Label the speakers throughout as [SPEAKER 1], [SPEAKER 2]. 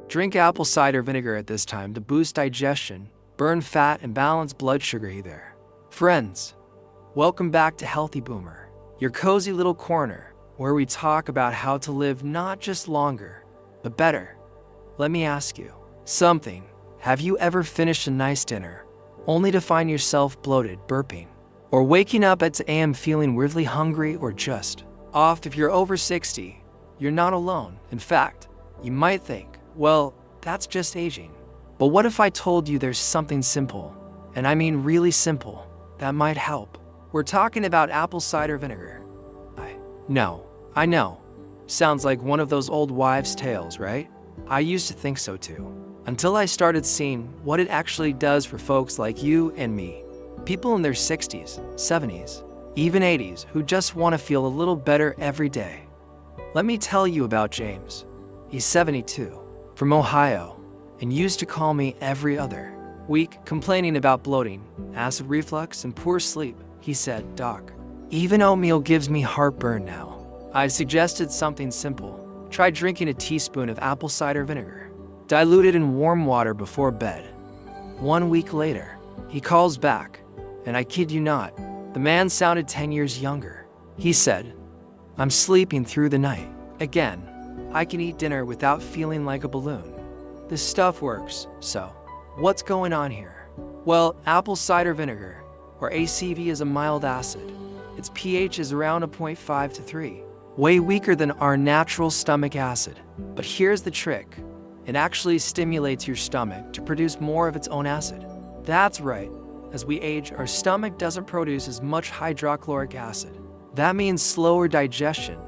[SPEAKER 1] Drink apple cider vinegar at this time to boost digestion, burn fat, and balance blood sugar. Hey there, friends. Welcome back to Healthy Boomer, your cozy little corner where we talk about how to live not just longer, but better. Let me ask you something. Have you ever finished a nice dinner only to find yourself bloated, burping, or waking up at 2 a.m. feeling weirdly hungry or just off? If you're over 60, you're not alone. In fact, you might think, well, that's just aging. But what if I told you there's something simple, and I mean really simple, that might help? We're talking about apple cider vinegar. I know. Sounds like one of those old wives' tales, right? I used to think so too, until I started seeing what it actually does for folks like you and me. People in their 60s, 70s, even 80s who just want to feel a little better every day. Let me tell you about James. He's 72, from Ohio, and used to call me every other week complaining about bloating, acid reflux, and poor sleep. He said, "Doc, even oatmeal gives me heartburn now." I suggested something simple. Try drinking a teaspoon of apple cider vinegar, diluted in warm water before bed. 1 week later, he calls back, and I kid you not, the man sounded 10 years younger. He said, "I'm sleeping through the night. Again, I can eat dinner without feeling like a balloon. This stuff works." So, what's going on here? Well, apple cider vinegar, or ACV, is a mild acid. Its pH is around a 0.5 to 3, way weaker than our natural stomach acid. But here's the trick. It actually stimulates your stomach to produce more of its own acid. That's right. As we age, our stomach doesn't produce as much hydrochloric acid. That means slower digestion,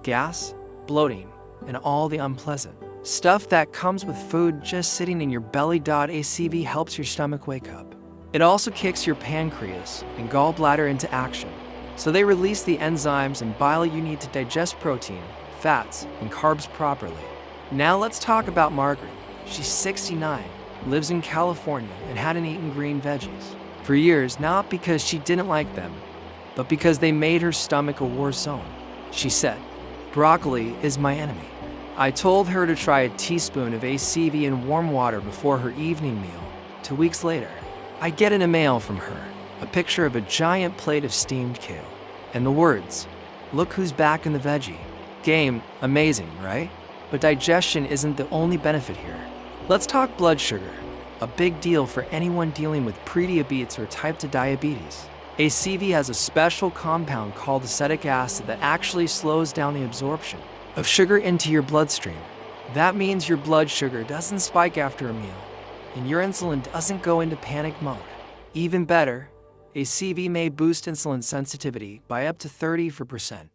[SPEAKER 1] gas, bloating, and all the unpleasant stuff that comes with food just sitting in your belly. ACV helps your stomach wake up. It also kicks your pancreas and gallbladder into action, so they release the enzymes and bile you need to digest protein, fats, and carbs properly. Now let's talk about Margaret. She's 69, lives in California, and hadn't eaten green veggies for years, not because she didn't like them, but because they made her stomach a war zone. She said, "Broccoli is my enemy." I told her to try a teaspoon of ACV in warm water before her evening meal. 2 weeks later, I get in a mail from her a picture of a giant plate of steamed kale, and the words, "Look who's back in the veggie game." Amazing, right? But digestion isn't the only benefit here. Let's talk blood sugar, a big deal for anyone dealing with prediabetes or type 2 diabetes. ACV has a special compound called acetic acid that actually slows down the absorption of sugar into your bloodstream. That means your blood sugar doesn't spike after a meal, and your insulin doesn't go into panic mode. Even better, ACV may boost insulin sensitivity by up to 34%.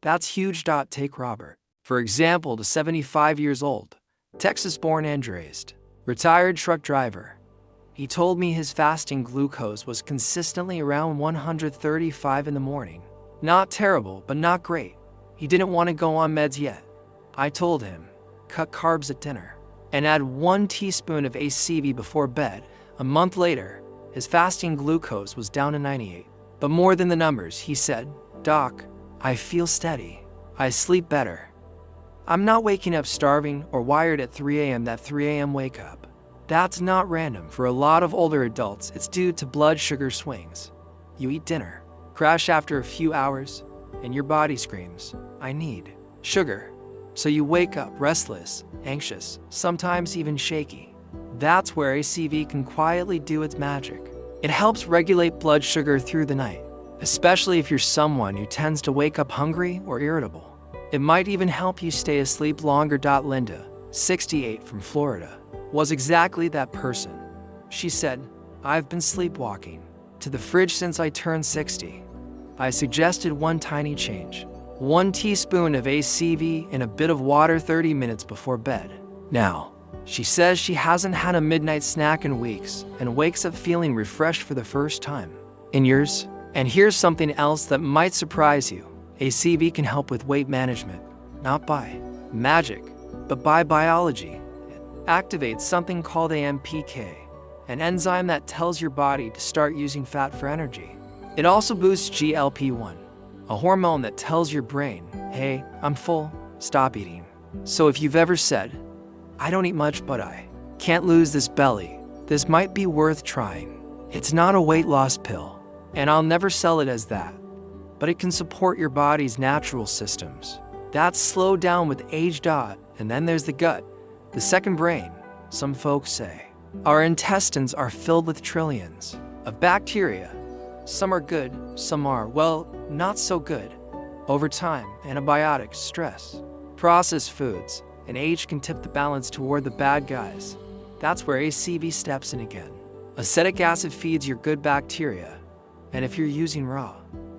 [SPEAKER 1] That's huge. Take Robert, for example, the 75 years old, Texas-born and raised, retired truck driver. He told me his fasting glucose was consistently around 135 in the morning. Not terrible, but not great. He didn't want to go on meds yet. I told him, cut carbs at dinner, and add 1 teaspoon of ACV before bed. A month later, his fasting glucose was down to 98. But more than the numbers, he said, "Doc, I feel steady. I sleep better. I'm not waking up starving or wired at 3 a.m. That 3 a.m. wake up, that's not random. For a lot of older adults, it's due to blood sugar swings. You eat dinner, crash after a few hours, and your body screams, 'I need sugar.' So you wake up restless, anxious, sometimes even shaky. That's where ACV can quietly do its magic. It helps regulate blood sugar through the night, especially if you're someone who tends to wake up hungry or irritable. It might even help you stay asleep longer. Linda, 68, from Florida, was exactly that person. She said, "I've been sleepwalking to the fridge since I turned 60. I suggested one tiny change: 1 teaspoon of ACV in a bit of water 30 minutes before bed. Now, she says she hasn't had a midnight snack in weeks and wakes up feeling refreshed for the first time in years. And here's something else that might surprise you. ACV can help with weight management, not by magic, but by biology. It activates something called AMPK, an enzyme that tells your body to start using fat for energy. It also boosts GLP-1, a hormone that tells your brain, hey, I'm full, stop eating. So if you've ever said, I don't eat much, but I can't lose this belly. This might be worth trying. It's not a weight loss pill, and I'll never sell it as that. But it can support your body's natural systems. That's slowed down with age. And then there's the gut, the second brain, some folks say. Our intestines are filled with trillions of bacteria. Some are good, some are, well, not so good. Over time, antibiotics, stress, processed foods, and age can tip the balance toward the bad guys. That's where ACV steps in again. Acetic acid feeds your good bacteria, and if you're using raw,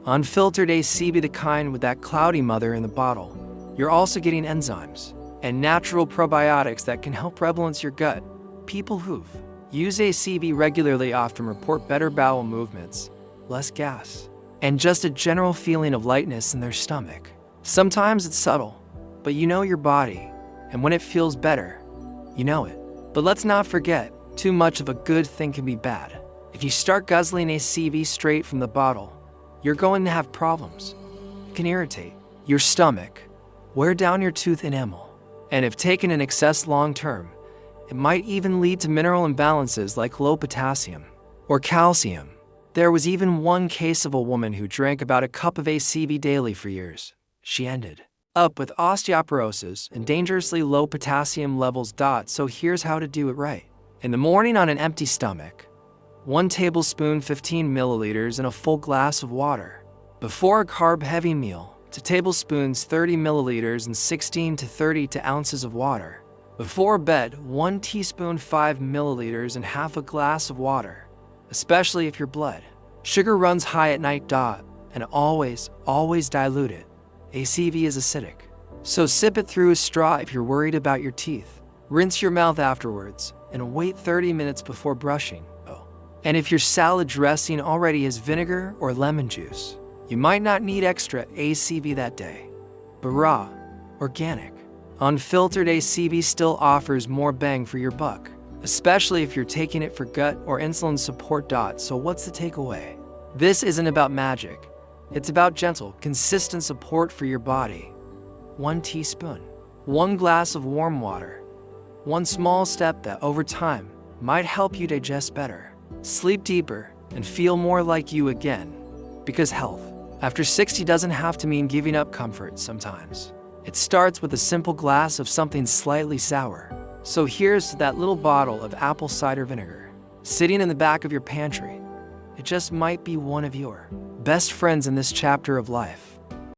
[SPEAKER 1] unfiltered ACV, the kind with that cloudy mother in the bottle, you're also getting enzymes and natural probiotics that can help rebalance your gut. People who've used ACV regularly often report better bowel movements, less gas, and just a general feeling of lightness in their stomach. Sometimes it's subtle, but you know your body, and when it feels better, you know it. But let's not forget, too much of a good thing can be bad. If you start guzzling ACV straight from the bottle, you're going to have problems. It can irritate your stomach, wear down your tooth enamel, and if taken in excess long term, it might even lead to mineral imbalances like low potassium or calcium. There was even one case of a woman who drank about a cup of ACV daily for years. She ended up with osteoporosis and dangerously low potassium levels. So here's how to do it right. In the morning on an empty stomach, 1 tablespoon 15 milliliters in a full glass of water. Before a carb-heavy meal, 2 tablespoons 30 milliliters and 16 to 32 ounces of water. Before bed, 1 teaspoon 5 milliliters and half a glass of water, especially if your blood sugar runs high at night. And always dilute it. ACV is acidic, so sip it through a straw if you're worried about your teeth. Rinse your mouth afterwards and wait 30 minutes before brushing. And if your salad dressing already has vinegar or lemon juice, you might not need extra ACV that day. But raw, organic, unfiltered ACV still offers more bang for your buck, especially if you're taking it for gut or insulin support. So what's the takeaway? This isn't about magic. It's about gentle, consistent support for your body. 1 teaspoon, 1 glass of warm water, 1 small step that over time might help you digest better, sleep deeper, and feel more like you again. Because health after 60 doesn't have to mean giving up comfort sometimes. It starts with a simple glass of something slightly sour. So here's to that little bottle of apple cider vinegar sitting in the back of your pantry. It just might be one of your best friends in this chapter of life.